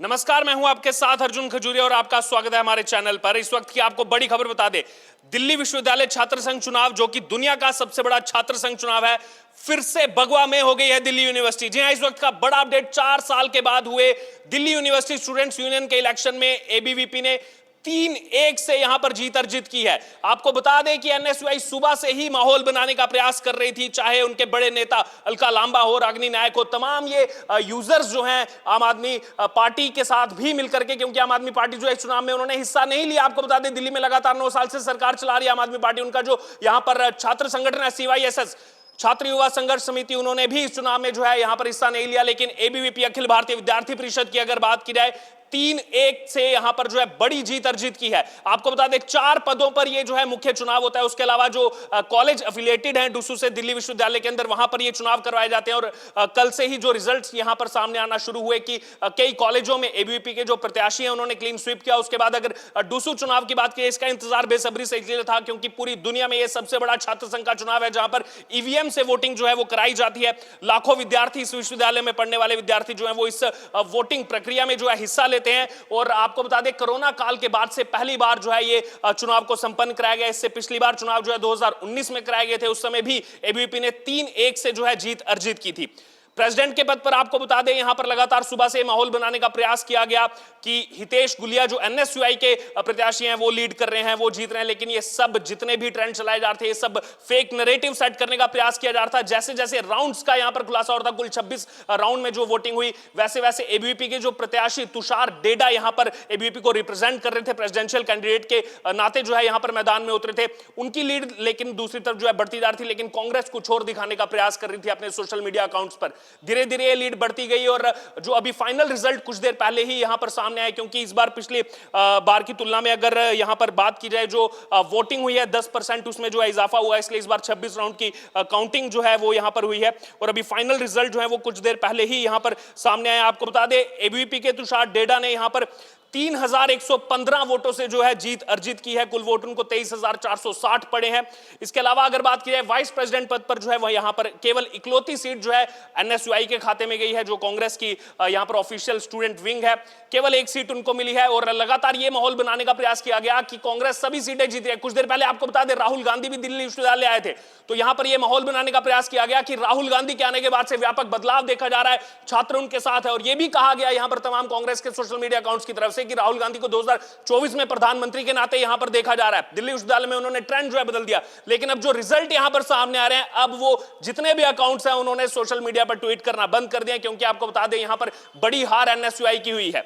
नमस्कार, मैं हूं आपके साथ अर्जुन खजूरिया और आपका स्वागत है हमारे चैनल पर। इस वक्त की आपको बड़ी खबर बता दे, दिल्ली विश्वविद्यालय छात्र संघ चुनाव, जो कि दुनिया का सबसे बड़ा छात्र संघ चुनाव है, फिर से भगवा में हो गई है दिल्ली यूनिवर्सिटी। जी हां, इस वक्त का बड़ा अपडेट, 4 साल के बाद हुए दिल्ली यूनिवर्सिटी स्टूडेंट्स यूनियन के इलेक्शन में एबीवीपी ने 3-1 से यहां पर जीत अर्जित की है। आपको बता दें कि एनएसयूआई सुबह से ही माहौल बनाने का प्रयास कर रही थी, चाहे उनके बड़े नेता अलका लांबा हो, रागिनी नायक हो, तमाम ये यूजर्स जो हैं आम आदमी पार्टी के साथ भी मिलकर के, क्योंकि आम आदमी पार्टी जो है चुनाव में उन्होंने हिस्सा नहीं लिया। आपको बता दें, दिल्ली में लगातार 9 साल से सरकार चला रही है आम आदमी पार्टी। उनका जो यहां पर छात्र संगठन है सीवाईएसएस, छात्र युवा संघर्ष समिति, उन्होंने भी इस चुनाव में जो है यहां पर हिस्सा नहीं लिया। लेकिन एबीवीपी अखिल भारतीय विद्यार्थी परिषद की अगर बात की जाए, 3-1 से यहां पर जो है बड़ी जीत अर्जित की है। आपको बता दें, 4 पदों पर ये जो है मुख्य चुनाव होता है। उसके अलावा जो कॉलेज एफिलिएटेड हैं डूसू से दिल्ली विश्वविद्यालय के अंदर, वहां पर ये चुनाव करवाए जाते हैं। और कल से ही जो रिजल्ट्स यहां पर सामने आना शुरू हुए कि कई कॉलेजों में एबीवीपी के जो प्रत्याशी हैं उन्होंने क्लीन स्वीप किया। उसके बाद अगर डूसू चुनाव की बात की, इसका इंतजार बेसब्री से इसलिए था क्योंकि पूरी दुनिया में यह सबसे बड़ा छात्र संघ का चुनाव है, जहां पर ईवीएम से वोटिंग जो है वो कराई जाती है। लाखों विद्यार्थी, इस विश्वविद्यालय में पढ़ने वाले विद्यार्थी जो है वो इस वोटिंग प्रक्रिया में जो है हिस्सा लेते हैं। और आपको बता दें, कोरोना काल के बाद से पहली बार जो है ये चुनाव को संपन्न कराया गया। इससे पिछली बार चुनाव जो है 2019 में कराए गए थे। उस समय भी एबीवीपी ने 3-1 से जो है जीत अर्जित की थी। प्रेसिडेंट के पद पर आपको बता दें, यहां पर लगातार सुबह से माहौल बनाने का प्रयास किया गया कि हितेश गुलिया जो एनएसयूआई के प्रत्याशी हैं वो लीड कर रहे हैं, वो जीत रहे हैं। लेकिन ये सब जितने भी ट्रेंड चलाए जा रहे थे, ये सब फेक नैरेटिव सेट करने का प्रयास किया जा रहा था। जैसे जैसे राउंड्स का यहां पर खुलासा हो रहा था, कुल 26 राउंड में जो वोटिंग हुई, वैसे वैसे एबीवीपी के जो प्रत्याशी तुषार डेडा यहां पर एबीवीपी को रिप्रेजेंट कर रहे थे, प्रेसिडेंशियल कैंडिडेट के नाते जो है यहां पर मैदान में उतरे थे, उनकी लीड लेकिन दूसरी तरफ जो है बढ़ती जा रही थी। लेकिन कांग्रेस कुछ और दिखाने का प्रयास कर रही थी अपने सोशल मीडिया अकाउंट्स पर। धीरे धीरे ये लीड बढ़ती गई और जो अभी फाइनल रिजल्ट कुछ देर पहले ही यहां पर सामने आया, क्योंकि इस बार पिछले बार की तुलना में अगर यहां पर बात की जाए, जो वोटिंग हुई है 10% उसमें जो है इजाफा हुआ है, इसलिए इस बार 26 राउंड की काउंटिंग जो है वो यहां पर हुई है। और अभी फाइनल रिजल्ट जो है वो कुछ देर पहले ही यहां पर सामने आया। आपको बता दें, एबीवीपी के तुषार डेडा ने यहां पर 3115 वोटों से जो है जीत अर्जित की है। कुल वोट उनको 23,460 पड़े हैं। इसके अलावा अगर बात की जाए वाइस प्रेसिडेंट पद पर जो है वह यहां पर केवल इकलौती सीट जो है एनएसयूआई के खाते में गई है, जो कांग्रेस की यहां पर ऑफिशियल स्टूडेंट विंग है। केवल एक सीट उनको मिली है और लगातार यह माहौल बनाने का प्रयास किया गया कि कांग्रेस सभी सीटें जीत रही है। कुछ देर पहले आपको बता दें, राहुल गांधी भी दिल्ली विश्वविद्यालय आए थे, तो यहां पर यह माहौल बनाने का प्रयास किया गया कि राहुल गांधी के आने के बाद से व्यापक बदलाव देखा जा रहा है, छात्र उनके साथ है। और यह भी कहा गया यहां पर तमाम कांग्रेस के सोशल मीडिया अकाउंट्स की तरफ से कि राहुल गांधी को 2024 में प्रधानमंत्री के नाते यहां पर देखा जा रहा है। दिल्ली विश्वविद्यालय में उन्होंने ट्रेंड जो है बदल दिया। लेकिन अब जो रिजल्ट यहां पर सामने आ रहे हैं, अब वो जितने भी अकाउंट्स हैं उन्होंने सोशल मीडिया पर ट्वीट करना बंद कर दिया, क्योंकि आपको बता दें यहां पर बड़ी हार एनएसयूआई की हुई है।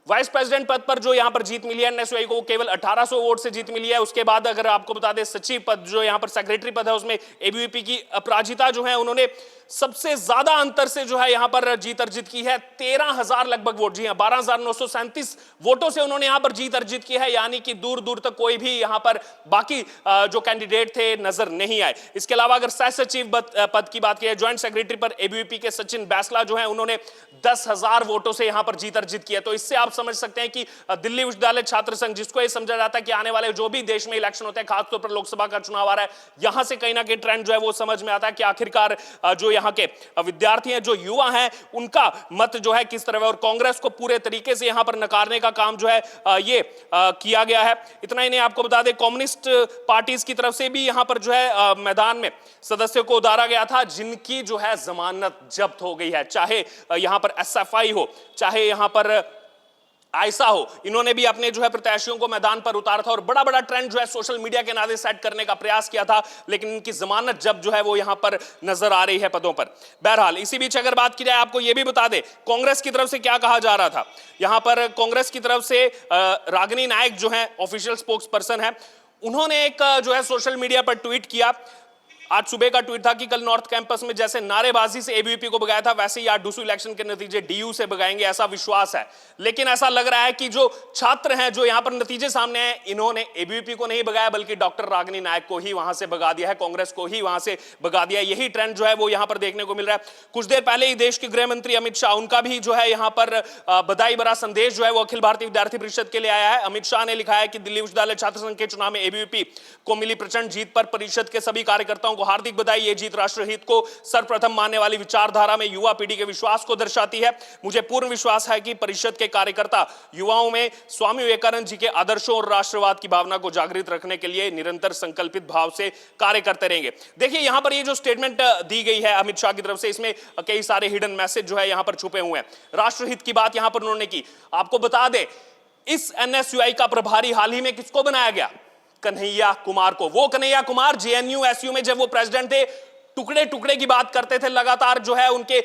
वाइस प्रेसिडेंट पद पर जो यहां पर जीत मिली है एनएसयूआई को, केवल 1800 वोट से जीत मिली है। उसके बाद अगर आपको बता दें, सचिव पद जो यहां पर सेक्रेटरी पद है, उसमें एबीवीपी की अपराजिता जो है उन्होंने सबसे ज्यादा अंतर से जो है यहां पर जीत अर्जित की है, 13,000 लगभग वोट। जी हां, 12,937 वोटों से उन्होंने यहां पर जीत अर्जित की है। यानी कि दूर दूर तक कोई भी यहां पर बाकी जो कैंडिडेट थे नजर नहीं आए। इसके अलावा अगर सह सचिव पद की बात की जाए, ज्वाइंट सेक्रेटरी पर एबीवीपी के सचिन बैसला जो है उन्होंने 10,000 वोटों से यहां पर जीत अर्जित की है। तो इससे आप समझ सकते हैं कि दिल्ली विश्वविद्यालय छात्र संघ, जिसको यह समझा जाता है कि आने वाले जो भी देश में इलेक्शन होते हैं, खासतौर पर लोकसभा का चुनाव आ रहा है, यहां से कहीं ना कहीं ट्रेंड जो है वो समझ में आता है कि आखिरकार जो यहां के विद्यार्थी हैं, जो युवा हैं, उनका मत जो है किस तरह है। और कांग्रेस को पूरे तरीके से यहां पर नकारने का काम जो है ये किया गया है। इतना ही नहीं, आपको बता दें, कम्युनिस्ट पार्टीज की तरफ से भी यहां पर जो है मैदान में सदस्यों को उतारा गया था, जिनकी जो है जमानत जब्त हो गई है। चाहे यहां पर एसएफआई हो, चाहे यहां पर आयसा हो, इन्होंने भी अपने जो है प्रत्याशियों को मैदान पर उतारा था और बड़ा बड़ा ट्रेंड जो है सोशल मीडिया के नाते सेट करने का प्रयास किया था। लेकिन इनकी जमानत जब जो है वो यहां पर नजर आ रही है पदों पर। बहरहाल, इसी बीच अगर बात की जाए, आपको यह भी बता दें कांग्रेस की तरफ से क्या कहा जा रहा था। यहां पर कांग्रेस की तरफ से रागिनी नायक जो है ऑफिशियल स्पोक्स पर्सन है, उन्होंने एक जो है सोशल मीडिया पर ट्वीट किया। आज सुबह का ट्वीट था कि कल नॉर्थ कैंपस में जैसे नारेबाजी से एबीवीपी को भगाया था, वैसे ही आज डूसू इलेक्शन के नतीजे डीयू से भगाएंगे, ऐसा विश्वास है। लेकिन ऐसा लग रहा है कि जो छात्र हैं, जो यहां पर नतीजे सामने हैं, इन्होंने एबीवीपी को नहीं भगाया, बल्कि डॉक्टर रागिनी नायक को ही वहां से भगा दिया है, कांग्रेस को ही वहां से भगा दिया। यही ट्रेंड जो है वो यहां पर देखने को मिल रहा है। कुछ देर पहले ही देश के गृह मंत्री अमित शाह, उनका भी जो है यहां पर बधाई भरा संदेश जो है वो अखिल भारतीय विद्यार्थी परिषद के लिए आया है। अमित शाह ने लिखा है कि दिल्ली विश्वविद्यालय छात्र संघ के चुनाव में एबीवीपी को मिली प्रचंड जीत पर परिषद के सभी कार्यकर्ताओं को हार्दिक बधाई। ये जीत राष्ट्रहित को सर्वप्रथम मानने वाली विचारधारा में युवा पीढ़ी के विश्वास को दर्शाती है। मुझे पूर्ण विश्वास है कि परिषद के कार्यकर्ता युवाओं में स्वामी विवेकानंद जी के आदर्शों और राष्ट्रवाद की भावना को जागृत रखने के लिए निरंतर संकल्पित भाव से कार्य करते रहेंगे। देखिए यहां पर ये जो स्टेटमेंट दी गई है अमित शाह की तरफ से, इसमें कई सारे हिडन मैसेज जो है यहां पर छुपे हुए हैं। राष्ट्रहित की बात यहां पर उन्होंने की। आपको बता दें इस एनएसयूआई का प्रभारी हाल ही में किसको बनाया गया? कन्हैया कुमार को। वो कन्हैया कुमार जेएनयू एसयू में जब वो प्रेसिडेंट थे टुकड़े टुकड़े की बात करते थे, लगातार जो है उनके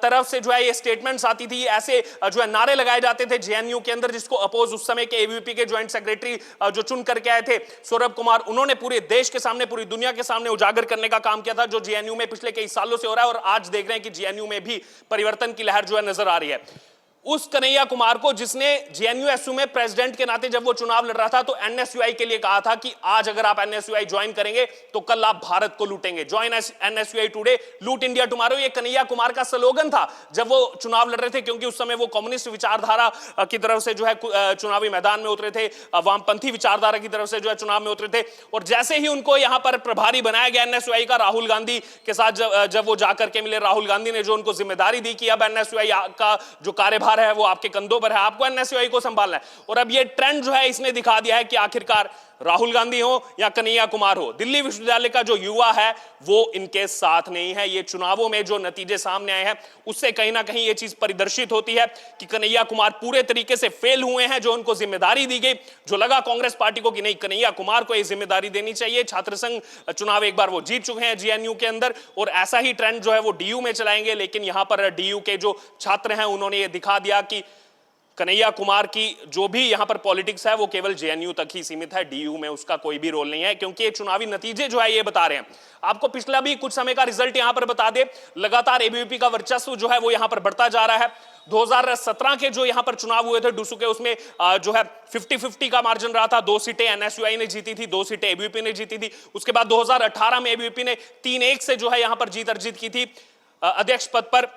तरफ से जो है ये स्टेटमेंट्स आती थी, ऐसे जो है नारे लगाए जाते थे जेएनयू के अंदर, जिसको अपोज उस समय के एबीवीपी के ज्वाइंट सेक्रेटरी जो चुन करके आए थे सौरभ कुमार, उन्होंने पूरे देश के सामने, पूरी दुनिया के सामने उजागर करने का काम किया था, जो जेएनयू में पिछले कई सालों से हो रहा है। और आज देख रहे हैं कि जेएनयू में भी परिवर्तन की लहर जो है नजर आ रही है। उस कन्हैया कुमार को जिसने जेएनयूएसयू में प्रेसिडेंट के नाते जब वो चुनाव लड़ रहा था तो एनएसयूआई के लिए कहा था कि आज अगर आप एनएसयूआई ज्वाइन करेंगे तो कल आप भारत को लूटेंगे। ज्वाइन एनएसयूआई टुडे लूट इंडिया टुमारो, ये कन्हैया कुमार का स्लोगन था जब वो चुनाव लड़ रहे थे, क्योंकि उस समय वो कम्युनिस्ट विचारधारा की तरफ से जो है चुनावी मैदान में उतरे थे, वामपंथी विचारधारा की तरफ से जो है चुनाव में उतरे थे। और जैसे ही उनको यहां पर प्रभारी बनाया गया एनएसयूआई का, राहुल गांधी के साथ जब वो जाकर के मिले, राहुल गांधी ने जो उनको जिम्मेदारी दी कि अब एनएसयूआई का जो कार्यभार है वो आपके कंधों पर है, आपको एनएसयूआई को संभालना है। और अब ये ट्रेंड जो है इसने दिखा दिया है कि आखिरकार राहुल गांधी हो या कन्हैया कुमार हो, दिल्ली विश्वविद्यालय का जो युवा है वो इनके साथ नहीं है। ये चुनावों में जो नतीजे सामने आए हैं उससे कहीं ना कहीं ये चीज परिदर्शित होती है कि कन्हैया कुमार पूरे तरीके से फेल हुए हैं। जो उनको जिम्मेदारी दी गई, जो लगा कांग्रेस पार्टी को कि नहीं कन्हैया कुमार को ये जिम्मेदारी देनी चाहिए, छात्र संघ चुनाव एक बार वो जीत चुके हैं जेएनयू के अंदर, और ऐसा ही ट्रेंड जो है वो डीयू में चलाएंगे। लेकिन यहां पर डीयू के जो छात्र हैं उन्होंने ये दिखा दिया कि कन्हैया कुमार की जो भी यहां पर पॉलिटिक्स है वो केवल जेएनयू तक ही सीमित है, डीयू में उसका कोई भी रोल नहीं है, क्योंकि ये चुनावी नतीजे जो है ये बता रहे हैं। आपको पिछला भी कुछ समय का रिजल्ट यहां पर बता दे, लगातार एबीवीपी का वर्चस्व जो है वो यहां पर बढ़ता जा रहा है। 2017 के जो यहां पर चुनाव हुए थे डूसू के, उसमें जो है 50-50 का मार्जिन रहा था। 2 सीटें एनएसयूआई ने जीती थी, 2 सीटें एबीवीपी ने जीती थी। उसके बाद 2018 में एबीवीपी ने 3-1 से जो है यहां पर जीत अर्जित की थी अध्यक्ष पद पर।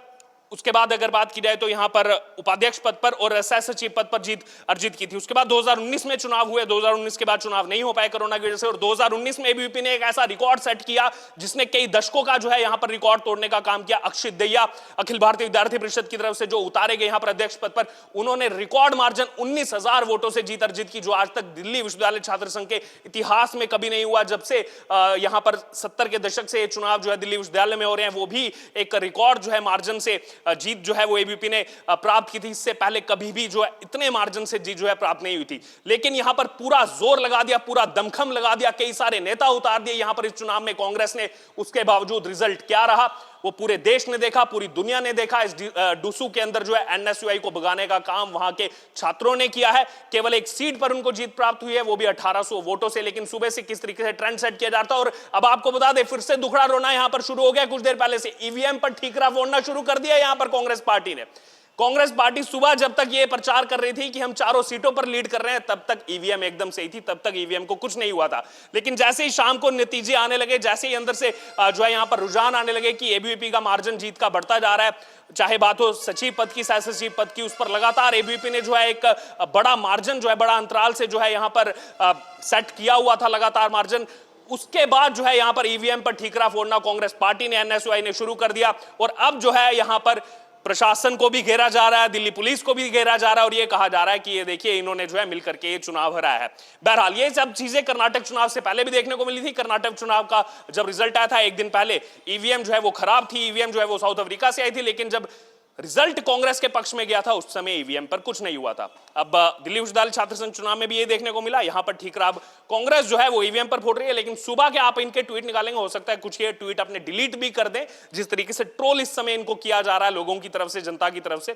उसके बाद अगर बात की जाए तो यहां पर उपाध्यक्ष पद पर और सह सचिव पद पर जीत अर्जित की थी। उसके बाद 2019 में चुनाव हुए, 2019 के बाद चुनाव नहीं हो पाए कोरोना की वजह से, और 2019 में एबीवीपी ने एक ऐसा रिकॉर्ड सेट किया जिसने कई दशकों का जो है यहां पर रिकॉर्ड तोड़ने का काम किया। अक्षित दहिया अखिल भारतीय विद्यार्थी परिषद की तरफ से जो उतारे गए यहां पर अध्यक्ष पद पर, उन्होंने रिकॉर्ड मार्जिन 19,000 वोटों से जीत अर्जित की, जो आज तक दिल्ली विश्वविद्यालय छात्र संघ के इतिहास में कभी नहीं हुआ। जब से यहां पर 70 के दशक से ये चुनाव जो है दिल्ली विश्वविद्यालय में हो रहे हैं, वो भी एक रिकॉर्ड जो है मार्जिन से जीत जो है वो एबीवीपी ने प्राप्त की थी। इससे पहले कभी भी जो है इतने मार्जिन से जीत जो है प्राप्त नहीं हुई थी। लेकिन यहां पर पूरा जोर लगा दिया, पूरा दमखम लगा दिया, कई सारे नेता उतार दिए यहां पर इस चुनाव में कांग्रेस ने। उसके बावजूद रिजल्ट क्या रहा वो पूरे देश ने देखा, पूरी दुनिया ने देखा। इस डूसू के अंदर जो है एनएसयूआई को भगाने का काम वहां के छात्रों ने किया है। केवल एक सीट पर उनको जीत प्राप्त हुई है, वो भी 1800 वोटों से। लेकिन सुबह से किस तरीके से ट्रेंड सेट किया जाता है। और अब आपको बता दें, फिर से दुखड़ा रोना यहां पर शुरू हो गया। कुछ देर पहले से ईवीएम पर ठीकरा फोड़ना शुरू कर दिया यहां पर कांग्रेस पार्टी ने। कांग्रेस पार्टी सुबह जब तक ये प्रचार कर रही थी कि हम चारों सीटों पर लीड कर रहे हैं, तब तक ईवीएम एकदम सही थी, तब तक ईवीएम को कुछ नहीं हुआ था। लेकिन जैसे ही शाम को नतीजे आने लगे, जैसे ही अंदर से जो है यहां पर रुझान आने लगे कि एबीवीपी का मार्जिन जीत का बढ़ता जा रहा है, चाहे बात हो सचिव पद की, सह सचिव पद की, उस पर लगातार एबीवीपी ने जो है एक बड़ा मार्जिन जो है बड़ा अंतराल से जो है यहां पर सेट किया हुआ था लगातार मार्जिन। उसके बाद जो है यहां पर ईवीएम पर ठीकरा फोड़ना कांग्रेस पार्टी ने, एनएसयूआई ने शुरू कर दिया। और अब जो है यहां पर प्रशासन को भी घेरा जा रहा है, दिल्ली पुलिस को भी घेरा जा रहा है, और ये कहा जा रहा है कि ये देखिए इन्होंने जो है मिलकर के ये चुनाव हराया है। बहरहाल ये सब चीजें कर्नाटक चुनाव से पहले भी देखने को मिली थी। कर्नाटक चुनाव का जब रिजल्ट आया था एक दिन पहले, ईवीएम जो है वो खराब थी, ईवीएम जो है वो साउथ अफ्रीका से आई थी। लेकिन जब रिजल्ट कांग्रेस के पक्ष में गया था उस समय ईवीएम पर कुछ नहीं हुआ था। अब दिल्ली विश्वविद्यालय छात्र संघ चुनाव में भी ये देखने को मिला, यहां पर ठीकरा अब कांग्रेस जो है वो ईवीएम पर फोड़ रही है। लेकिन सुबह के आप इनके ट्वीट निकालेंगे, हो सकता है कुछ ये ट्वीट अपने डिलीट भी कर दें, जिस तरीके से ट्रोल इस समय इनको किया जा रहा है लोगों की तरफ से, जनता की तरफ से।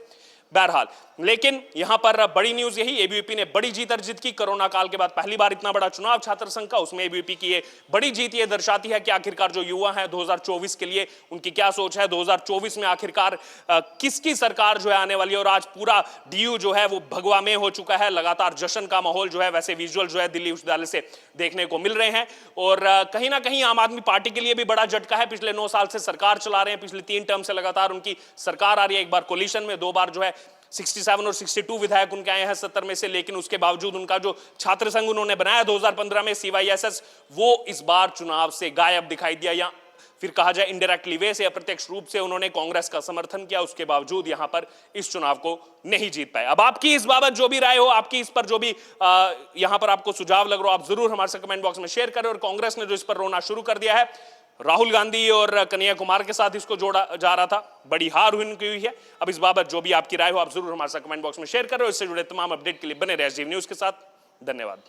बहरहाल लेकिन यहां पर बड़ी न्यूज यही, एबीवीपी ने बड़ी जीत अर्जित की। कोरोना काल के बाद पहली बार इतना बड़ा चुनाव छात्र संघ का, उसमें एबीवीपी की ये बड़ी जीत ये दर्शाती है कि आखिरकार जो युवा हैं 2024 के लिए उनकी क्या सोच है, 2024 में आखिरकार किसकी सरकार जो है आने वाली है। और आज पूरा डीयू जो है वो भगवा में हो चुका है, लगातार जश्न का माहौल जो है, वैसे विजुअल जो है दिल्ली विश्वविद्यालय से देखने को मिल रहे हैं। और कहीं ना कहीं आम आदमी पार्टी के लिए भी बड़ा झटका है। पिछले 9 साल से सरकार चला रहे हैं, पिछले 3 टर्म से लगातार उनकी सरकार आ रही है। एक बार कोलिशन में, 2 बार जो है 67 और 62 विधायक उनके आए हैं 70 में से। लेकिन उसके बावजूद उनका जो छात्र संघ उन्होंने बनाया 2015 में, सीवाईएसएस, वो इस बार चुनाव से गायब दिखाई दिया। या फिर कहा जाए इनडायरेक्टली वे से, अप्रत्यक्ष रूप से उन्होंने कांग्रेस का समर्थन किया, उसके बावजूद यहां पर इस चुनाव को नहीं जीत पाए। अब आपकी इस बाबत जो भी राय हो, आपकी इस पर जो भी यहां पर आपको सुझाव लग रहा हो, आप जरूर हमारे साथ कमेंट बॉक्स में शेयर करें। और कांग्रेस ने जो इस पर रोना शुरू कर दिया है, राहुल गांधी और कन्हैया कुमार के साथ इसको जोड़ा जा रहा था, बड़ी हार उनकी हुई है। अब इस बाबत जो भी आपकी राय हो, आप जरूर हमारे साथ कमेंट बॉक्स में शेयर करें। इससे जुड़े तमाम अपडेट के लिए बने रहे एसडीएम न्यूज के साथ। धन्यवाद।